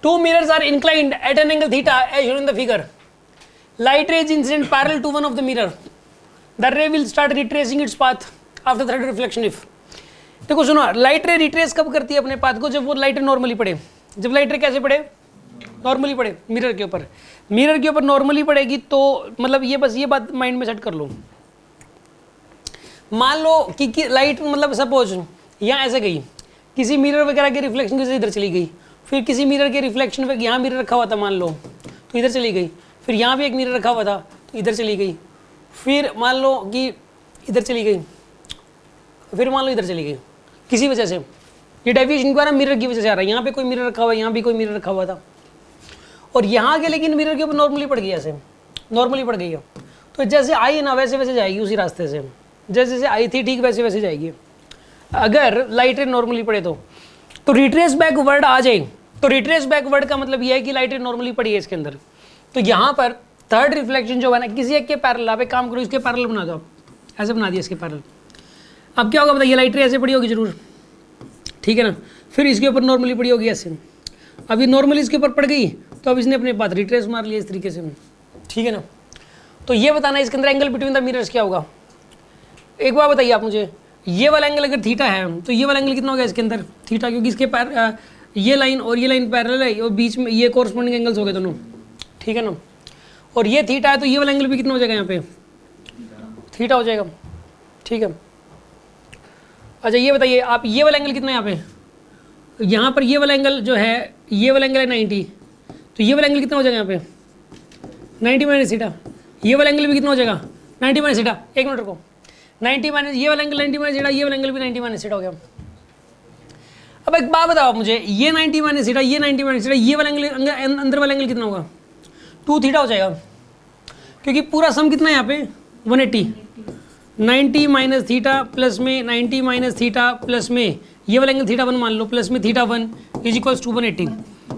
Two mirrors are inclined at an angle theta as shown in the figure. Light ray is incident parallel to one of the mirror. The ray will start retracing its path after third reflection if. देखो सुनो, light रे retrace कब करती है अपने path को? जब वो लाइट रे नॉर्मली पड़े। जब लाइट रे कैसे पड़े? नॉर्मली पड़े मिरर के ऊपर। मिरर के ऊपर नॉर्मली पड़ेगी तो मतलब ये बस ये बात माइंड में सेट कर लो। मान लो कि लाइट मतलब सपोज यहाँ ऐसे गई, किसी मिरर वगैरह के रिफ्लेक्शन की वजह से इधर चली गई, फिर किसी मिरर के रिफ्लेक्शन पे यहाँ मिरर रखा हुआ था मान लो तो इधर चली गई, फिर यहाँ भी एक मिरर रखा हुआ था तो इधर चली गई, फिर मान लो कि इधर चली गई, फिर मान लो इधर चली गई किसी वजह से। ये डेविएशन क्या मिरर की वजह से आ रहा है। यहाँ पे कोई मिरर रखा हुआ है, यहाँ भी कोई मिरर रखा हुआ था और यहाँ के लेकिन मिरर के ऊपर नॉर्मली पड़ गई, ऐसे नॉर्मली पड़ गई है। तो जैसे आई है ना वैसे वैसे जाएगी उसी रास्ते से, जैसे जैसे आई थी ठीक वैसे वैसे जाएगी। अगर लाइट रे नॉर्मली पड़े तो रिट्रेस बैकवर्ड आ जाए। तो रिट्रेस बैकवर्ड का मतलब यह है कि लाइट रे नॉर्मली पड़ी है इसके अंदर। तो यहाँ पर थर्ड रिफ्लेक्शन जो है ना किसी एक के पैरेलल, आप एक काम करो इसके पैरेलल बना दो, ऐसे बना दिया इसके पैरेलल। अब क्या होगा बताइए? लाइट रे ऐसे पड़ी होगी जरूर, ठीक है ना, फिर इसके ऊपर नॉर्मली पड़ी होगी ऐसे। अब ये नॉर्मली इसके ऊपर पड़ गई तो अब इसने अपने पाथ रिट्रेस मार लिया इस तरीके से, ठीक है ना। तो ये बताना इसके अंदर एंगल बिटवीन द मिरर्स क्या होगा। एक बार बताइए आप मुझे, ये वाला एंगल अगर थीटा है तो ये वाला एंगल कितना होगा इसके अंदर? थीटा, क्योंकि इसके ये लाइन और ये लाइन पैरेलल है और बीच में ये कॉरस्पॉन्डिंग एंगल्स हो गए दोनों, ठीक है ना। और ये थीटा है तो ये वाला एंगल भी कितना हो जाएगा यहाँ पे? थीटा हो जाएगा, ठीक है। अच्छा ये बताइए आप, ये वाला एंगल कितना है यहाँ पे? यहाँ पर ये वाला एंगल जो है, ये वाला एंगल है 90, तो ये वाला एंगल कितना हो जाएगा यहाँ पे? 90 माइनस थीटा। ये वाला एंगल भी कितना हो जाएगा? 90 माइनस थीटा। एक मिनट रुको, 90 माइनस ये वाला एंगल 90 माइनस थीटा, ये वाला एंगल भी 90 माइनस थीटा हो गया। अब एक बात बताओ मुझे, ये 90 माइनस थीटा, ये 90 माइनस थीटा, ये वाला एंगल अंदर वाला एंगल कितना होगा? 2 थीटा हो जाएगा, क्योंकि पूरा सम कितना है यहाँ पे? 180। 90 माइनस थीटा प्लस में 90 माइनस थीटा प्लस में ये वाला एंगल थीटा 1 मान लो, प्लस में थीटा 1 इज इक्वल्स टू 180।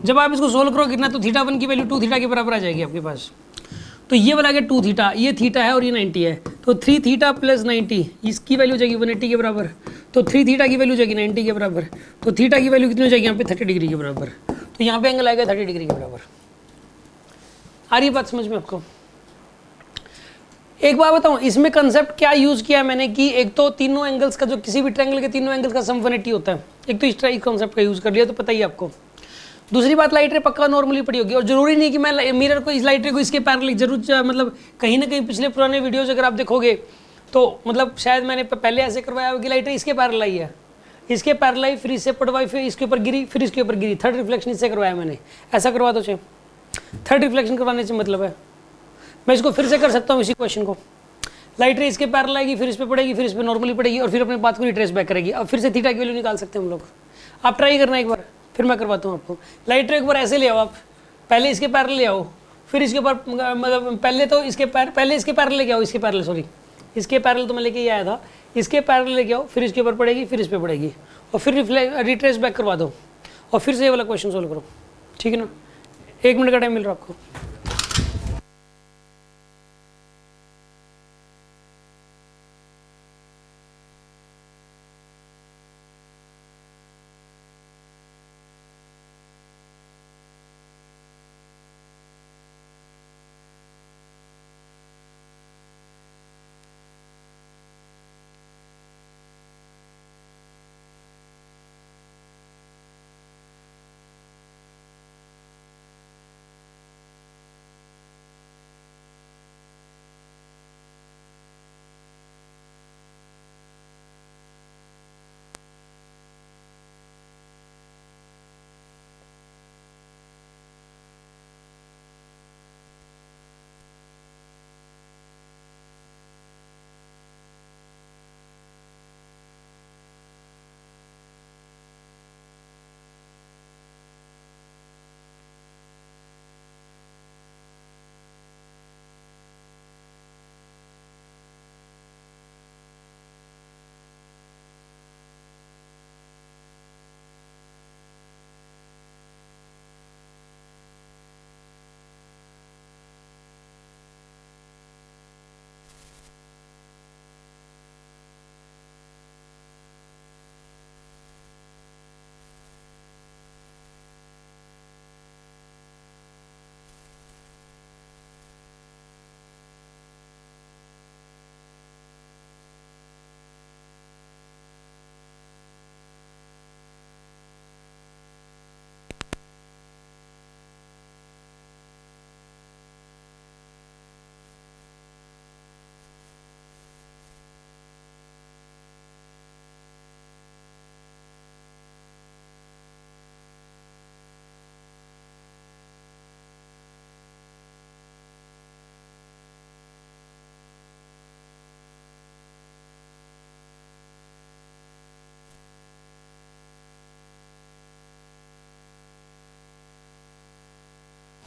जब आप इसको सोल्व करो कितना, तो थीटा 1 की वैल्यू 2 थीटा के बराबर आ जाएगी आपके पास। तो ये वाला आ गया 2 थीटा, ये थीटा है और ये 90 है, तो 3 थीटा प्लस 90 इसकी वैल्यू हो जाएगी 180 के बराबर। तो 3 थीटा की वैल्यू हो जाएगी 90 के बराबर, तो थीटा की वैल्यू कितनी हो जाएगी यहाँ पे? 30 डिग्री के बराबर। तो यहाँ पे एंगल आएगा 30 डिग्री के बराबर। आ रही बात समझ में आपको? एक बात बताऊँ, इसमें कंसेप्ट क्या यूज़ किया है मैंने कि एक तो तीनों एंगल्स का जो किसी भी ट्रायंगल के तीनों एंगल्स का सम 180 होता है, एक तो इस कॉन्सेप्ट का यूज़ कर लिया तो पता ही आपको। दूसरी बात, लाइट रे पक्का नॉर्मली पड़ी होगी और जरूरी नहीं कि मैं मिरर को इस लाइट रे को इसके पैरेलल जरूर, मतलब कहीं ना कहीं पिछले पुराने वीडियोज अगर आप देखोगे तो मतलब शायद मैंने पहले ऐसे करवाया होगा कि लाइट रे इसके पैरेलल आई है, इसके पैरेलल आई, फिर इससे पड़वाई, फिर इसके ऊपर गिरी, फिर इसके ऊपर गिरी, थर्ड रिफ्लेक्शन इससे करवाया मैंने। ऐसा करवा दो चाहे, थर्ड रिफ्लेक्शन करवाने से मतलब है। मैं इसको फिर से कर सकता हूँ इसी क्वेश्चन को, लाइट रे इसके पैरेलल आएगी, फिर इस पर पड़ेगी, फिर इस पर नॉर्मली पड़ेगी और फिर अपने पाथ को रिट्रेस बैक करेगी। अब फिर से थीटा की वैल्यू निकाल सकते हैं हम लोग। आप ट्राई करना एक बार, फिर मैं करवाता हूँ आपको। लाइट रे एक बार ऐसे ले आओ, आप पहले इसके पैरेलल ले आओ, फिर इसके ऊपर मतलब पहले तो इसके पहले इसके पैरेलल लेके आओ, इसके पैरेलल सॉरी इसके पैरेलल तो मैं लेके ही आया था, इसके पैरेलल लेके आओ, फिर इसके ऊपर पड़ेगी, फिर इस पर पड़ेगी और फिर रिट्रेस बैक करवा दो और फिर से ये वाला क्वेश्चन सोल्व करो, ठीक है ना। 1 मिनट का टाइम मिल रहा है आपको।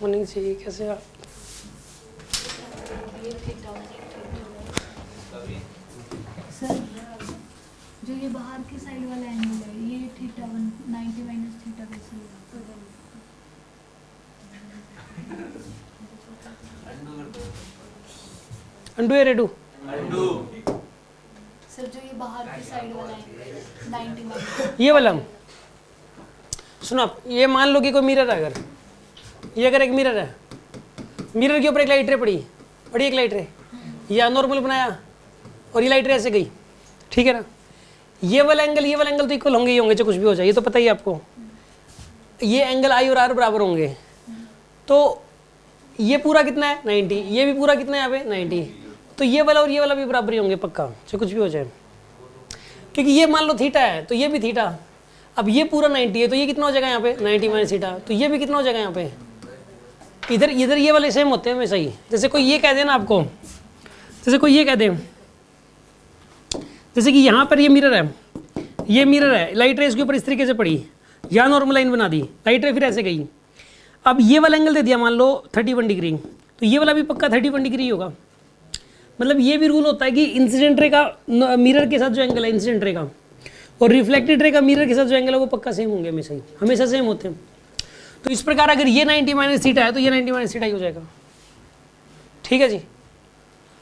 होनी चाहिए कैसे आप सर जो ये बाहर के साइड वाला एंगल है ये थीटा 90 माइनस थीटा कैसे होगा? अंडू या रेडू? सर जो ये बाहर के साइड वाला एंगल 90 माइनस ये वाला सुनो आप, ये मान लो कि कोई मिरर है, अगर ये अगर एक मिरर है, मिरर के ऊपर एक लाइट रे पड़ी एक लाइट रे, ये नॉर्मल बनाया और ये लाइट रे ऐसे गई, ठीक है ना, ये वाला एंगल तो इक्वल होंगे ही होंगे, जो कुछ भी हो जाए, ये तो पता ही है आपको। ये एंगल आई और आर बराबर होंगे, तो ये पूरा कितना है 90, ये भी पूरा कितना है यहाँ पे 90, तो ये वाला और ये वाला भी बराबर ही होंगे पक्का, चाहे कुछ भी हो जाए, क्योंकि ये मान लो थीटा है तो ये भी थीटा, अब ये पूरा 90 है तो ये कितना हो जाएगा यहाँ पे 90 माइनस थीटा, तो ये भी कितना हो जाएगा यहाँ पे, इधर इधर ये वाले सेम होते हैं हमेशा ही। जैसे कोई ये कह दे ना आपको, जैसे कोई ये कह दे, जैसे कि यहाँ पर ये मिरर है, लाइट रे इसके ऊपर इस तरीके से पड़ी, यहाँ नॉर्मल लाइन बना दी, लाइट रे फिर ऐसे गई, अब ये वाला एंगल दे दिया मान लो 31 डिग्री, तो ये वाला भी पक्का 31 डिग्री होगा। मतलब ये भी रूल होता है कि इंसिडेंट रे का मिरर के साथ जो एंगल है इंसिडेंट रे का, और रिफ्लेक्टेड रे का मिरर के साथ जो एंगल है वो पक्का सेम होंगे हमेशा ही, हमेशा सेम होते हैं। तो इस प्रकार अगर ये 90 माइनस थीटा है तो ये 90 माइनस थीटा ही हो जाएगा, ठीक है जी।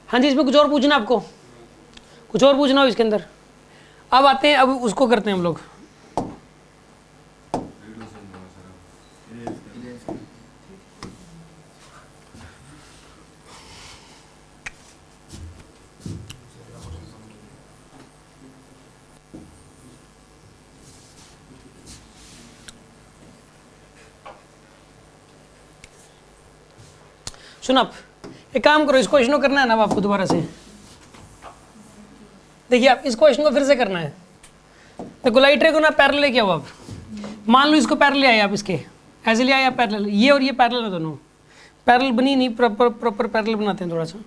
हाँ जी, इसमें कुछ और पूछना आपको, कुछ और पूछना हो इसके अंदर? अब आते हैं, अब उसको करते हैं हम लोग। सुन आप एक काम करो, इस क्वेश्चन को करना है ना अब आपको दोबारा से, देखिए आप इस क्वेश्चन को फिर से करना है। देखो लाइट रे को ना पैरेलल लेके आओ आप, मान लो इसको पैरेलल आए आप, इसके ऐसे ले आए आप पैरेलल, ये और ये पैरेलल है दोनों, पैरेलल बनी नहीं, प्रॉपर पैरेलल बनाते हैं थोड़ा सा,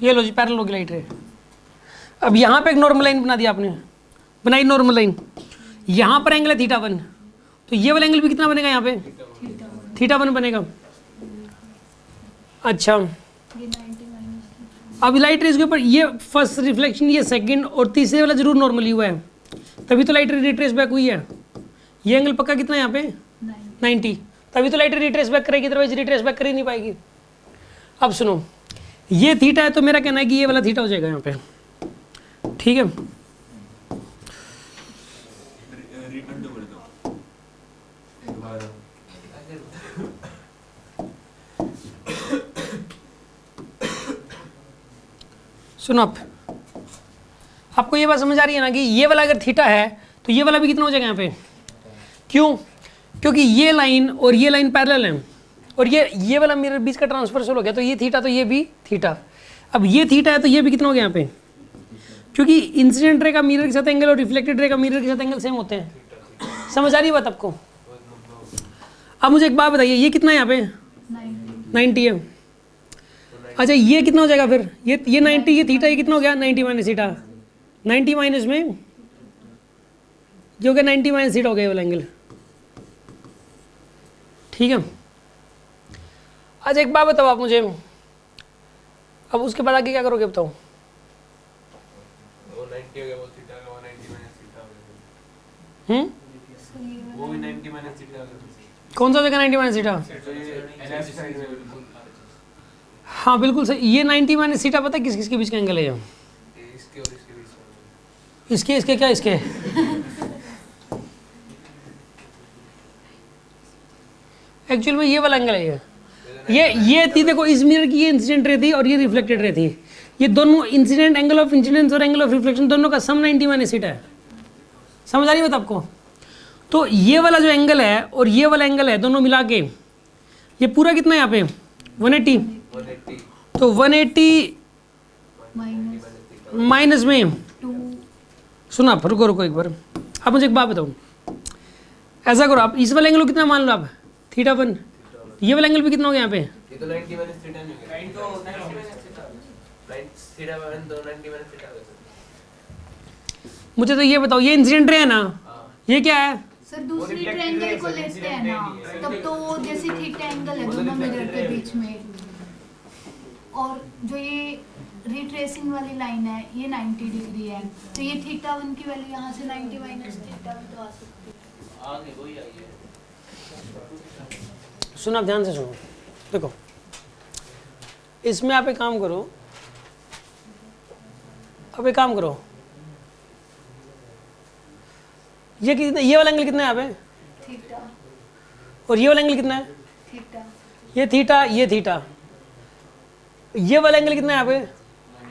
ये लो जी पैरेलल होगी लाइट रे। अब यहाँ पे एक नॉर्मल लाइन बना दिया आपने, बनाई नॉर्मल लाइन, यहाँ पर एंगल है θ1, तो ये वाला एंगल भी कितना बनेगा यहाँ पे θ1 बनेगा। अच्छा ये 90 माइनस अब लाइट रेज के ऊपर ये फर्स्ट रिफ्लेक्शन, ये सेकंड और तीसरे वाला जरूर नॉर्मली हुआ है, तभी तो लाइट रे रिट्रेस बैक हुई है। ये एंगल पक्का कितना है यहाँ पे 90, तभी तो लाइट रे रिट्रेस बैक करेगी, अदरवाइज रिट्रेस बैक कर ही नहीं पाएगी। अब सुनो, ये थीटा है तो मेरा कहना है कि ये वाला थीटा हो जाएगा यहाँ पे, ठीक है। सुनो आपको ये बात समझ आ रही है ना कि ये वाला अगर थीटा है तो ये वाला भी कितना हो जाएगा यहाँ पे, क्यों? क्योंकि ये लाइन और ये लाइन पैरेलल है, और ये वाला मिरर बीच का ट्रांसफर्सल हो गया, तो ये थीटा तो ये भी थीटा। अब ये थीटा है तो ये भी कितना हो गया यहाँ पे, क्योंकि इंसिडेंट रे का मिरर के साथ एंगल और रिफ्लेक्टेड रे का मिरर के साथ एंगल सेम होते हैं। समझ आ रही है बात आपको? अब मुझे एक बात बताइए, ये कितना है यहाँ पे 90 है। अच्छा ये कितना हो जाएगा फिर, ये 90, ये थीटा, ये कितना हो गया 90 माइनस थीटा, 90 माइनस में जो कि 90 माइनस थीटा हो गया वाला एंगल, ठीक है। अच्छा एक बात बताओ आप मुझे, अब उसके बाद आगे क्या करोगे बताओ? वो 90 हो गया, वो थीटा का, वो 90 माइनस थीटा हो गया, वो भी 90 माइनस थीटा हो गया। कौन सा जगह 90 माइनस थीटा? तो ये लेफ्ट साइड में बिल्कुल हाँ बिल्कुल सही, ये 90 माइनस थीटा पता है किस किस के बीच का एंगल है ये? इसके और इसके बीच में। इसके क्या इसके एक्चुअल में ये वाला एंगल है ये थी, देखो इस मिरर की ये इंसिडेंट रे थी और ये रिफ्लेक्टेड रे थी, ये दोनों इंसिडेंट एंगल ऑफ इंसिडेंस और एंगल ऑफ रिफ्लेक्शन दोनों का सम 90 माइनस थीटा है। समझ आ रही बात आपको? तो ये वाला जो एंगल है और ये वाला एंगल है, दोनों मिला के ये पूरा कितना है यहाँ पे 180, तो 180 माइनस में सुना, रुको एक बार, आप मुझे एक बात बताओ, ऐसा करो आप इस वाला एंगल कितना मान लो आप θ1, ये वाला एंगल भी कितना हो गया यहाँ पे? ये तो 90 माइनस थीटा नहीं हो गया, 90 माइनस थीटा, 90 माइनस थीटा हो गया। मुझे तो ये बताओ, ये इंसिडेंट रे है ना, ये क्या है सर दूसरी ट्रायंगल को लेते हैं ना, तब तो वो जैसे थीटा एंगल है दोनों मिरर के बीच में, और जो ये रिट्रेसिंग वाली लाइन है ये 90 डिग्री है, तो ये थीटा 1 की वैल्यू यहाँ से 90 माइनस थीटा भी तो आ सकती है। आगे वही आई है। सुनो, आप ध्यान से सुनो, देखो इसमें आप एक काम करो, अब एक काम करो, ये कितना, ये वाला एंगल कितना है यहाँ पे, थीटा, और ये वाला एंगल कितना है, थीटा, ये थीटा, ये थीटा, ये वाला एंगल कितना है यहाँ पे,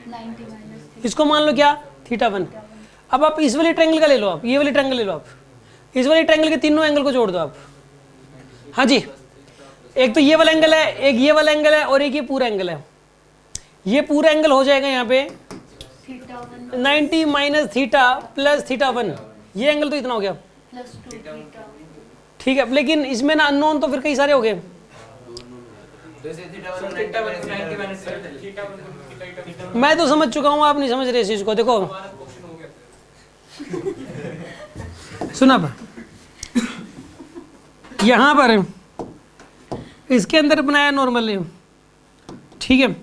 90 माइनस इसको मान लो क्या, थीटा 1। अब आप इस वाले ट्रायंगल का ले लो, आप ये वाले ट्रायंगल ले लो, आप इस वाले ट्रायंगल के तीनों एंगल को जोड़ दो आप। हाँ जी, एक तो ये वाला एंगल है, एक ये वाला एंगल है, और एक ये पूरा एंगल है। ये पूरा एंगल हो जाएगा यहाँ पे theta 1 90 minus theta plus theta 1, ये एंगल तो इतना हो गया, प्लस 2 थीटा। ठीक है। लेकिन इसमें ना अननोन तो फिर कई सारे हो गए। जैसे थीटा 1 90 माइनस थीटा 1 मैं तो समझ चुका हूँ, आप नहीं समझ रहे इस चीज को। देखो सुना पर, यहाँ पर इसके अंदर बनाया नॉर्मल ने, ठीक है,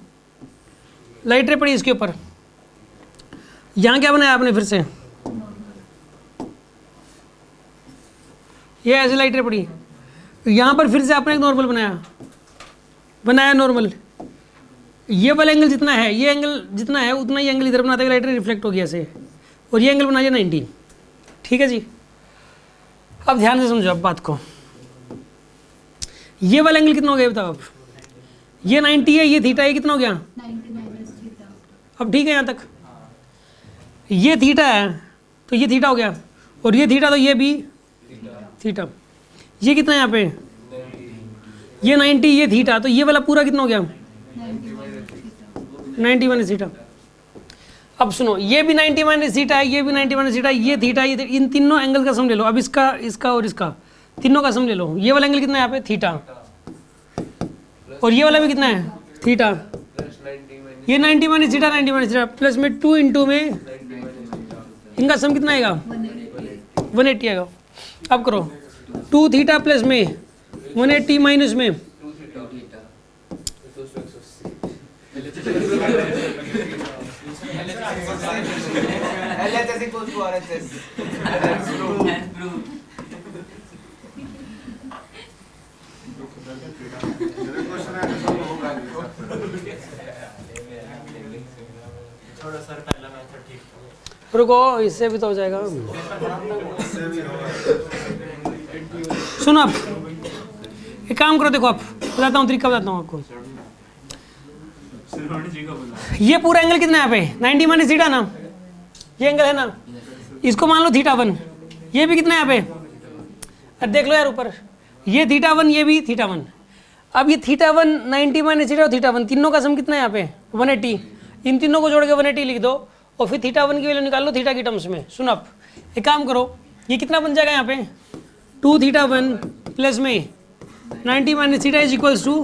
लाइट रे पड़ी इसके ऊपर, यहाँ क्या बनाया आपने फिर से, ये ऐसे लाइट रे पड़ी, यहाँ पर फिर से आपने एक नॉर्मल बनाया नॉर्मल। ये वाला एंगल जितना है, ये एंगल जितना है उतना ही एंगल इधर बनाते हुए लाइट रे रिफ्लेक्ट हो गया ऐसे, और ये एंगल बना दिया 90, ठीक है जी। अब ध्यान से समझो आप बात को, ये वाला एंगल कितना हो गया बताओ आप, ये 90 है, ये थीटा, ये कितना हो गया 90 माइनस थीटा। अब, ठीक है यहाँ तक। ये थीटा है तो ये थीटा हो गया, और ये थीटा तो ये भी थीटा। ये कितना है यहाँ पे, ये 90, ये थीटा, तो ये वाला पूरा कितना हो गया 90 माइनस थीटा। अब सुनो, ये भी 90 माइनस थीटा है, ये भी 90 माइनस थीटा, ये थीटा, ये इन तीनों एंगल का सम ले लो। अब इसका, इसका और इसका तीनों का सम ले लो। ये वाला एंगल कितना है यहाँ पे, थीटा, और ये वाला भी कितना है, थीटा। प्लस 90 माइनस ये 90 minus theta, 90 minus theta, plus में 2 इंटू में 90 माइनस इनका सम कितना आएगा 180 आएगा। अब करो 2 थीटा प्लस में 180 माइनस में 2 theta 280 LHS equals to RHS। थोड़ा सर पहला मेथड ठीक था। रुको, इससे भी तो हो जाएगा। सुनो आप, एक काम करो, देखो आप बताता हूँ तरीका, बताता हूँ आपको। ये पूरा एंगल कितना है यहाँ पे 90 माइनस थीटा ना, ये एंगल है ना, इसको मान लो थीटा 1, ये भी कितना है यहाँ पे, अब देख लो यार ऊपर, ये थीटा 1, ये भी थीटा 1। अब ये थीटा 1 90 माइनस थीटा और थीटा 1 तीनों का सम कितना है यहाँ पे 180, इन तीनों को जोड़ के 180 लिख दो, और फिर थीटा 1 की वैल्यू निकाल लो थीटा की टर्म्स में। सुनो आप, एक काम करो, ये कितना बन जाएगा यहाँ पे 2 थीटा 1 प्लस में 90 minus theta is equals to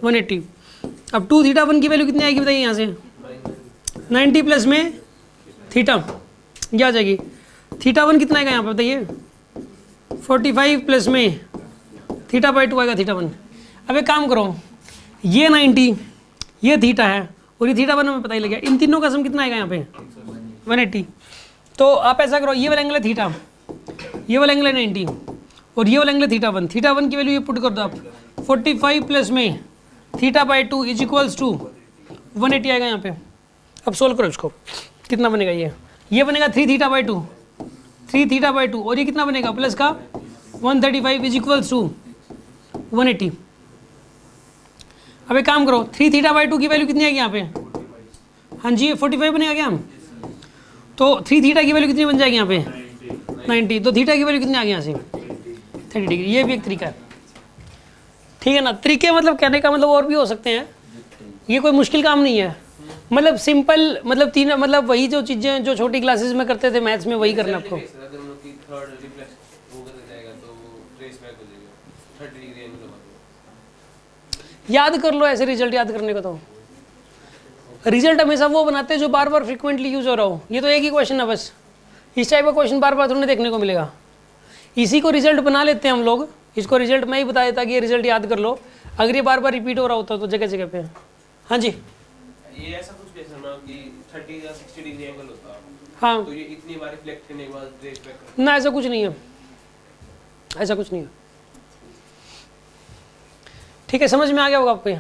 180। अब 2 थीटा 1 की वैल्यू कितनी आएगी बताइए यहाँ से, 90 प्लस में थीटा, क्या आ जाएगी, थीटा 1 कितना आएगा यहाँ पर बताइए 45 प्लस में थीटा बाई 2 आएगा थीटा 1। अब एक काम करो, ये 90, ये थीटा है, और ये थीटा 1 हमें पता ही लग गया, इन तीनों का सम कितना आएगा यहाँ पे 180। तो आप ऐसा करो, ये वाला एंगल है थीटा, ये वाला एंगल है 90, और ये वाला एंगल है थीटा 1। थीटा 1 की वैल्यू ये पुट कर दो आप, 45 प्लस में theta by 2 is equals to 180 आएगा यहाँ पे। अब सोल्व करो इसको, कितना बनेगा, ये बनेगा 3 थीटा बाई 2, 3 थीटा बाई 2, और ये कितना बनेगा प्लस का 135 इज इक्वल्स टू 180। अब एक काम करो, 3 थीटा बाई 2 की वैल्यू कितनी आएगी यहाँ पे, हाँ जी 45 बनेगा क्या, तो 3 थीटा की वैल्यू कितनी बन जाएगी यहाँ पे 90, तो थीटा की वैल्यू कितनी आ गई यहाँ से 30 डिग्री। ये भी एक तरीका है, ठीक है ना। तरीके मतलब कहने का मतलब और भी हो सकते हैं, ये कोई मुश्किल काम नहीं है, मतलब सिंपल, मतलब तीन, मतलब वही जो चीज़ें जो छोटी क्लासेस में करते थे मैथ्स में वही करना आपको। अगर उन लोग की थर्ड रिफ्लेक्स वो कर जाएगा तो वो ट्रेस बैक हो जाएगा 30 डिग्री एंगल होगा। याद कर लो ऐसे रिजल्ट याद करने को, तो रिजल्ट हमेशा वो बनाते हैं जो बार बार फ्रिक्वेंटली यूज हो रहा हो। ये तो एक ही क्वेश्चन है बस, इस टाइप का क्वेश्चन बार बार थोड़ी देखने को मिलेगा। इसी को रिजल्ट बना लेते हैं हम लोग, इसको रिजल्ट मैं ही बता देता कि ये रिजल्ट याद कर लो, अगर ये बार बार रिपीट हो रहा होता तो जगह जगह पे। हाँ जी, ये ऐसा कुछ कैसे ना कि 30 या 60 डिग्री एंगल होता है, हाँ तो ये इतनी बार रिफ्लेक्ट करने के बाद ट्रेस बैक ना, ऐसा कुछ नहीं है, ऐसा कुछ नहीं है। ठीक है, समझ में आ गया होगा आपको ये।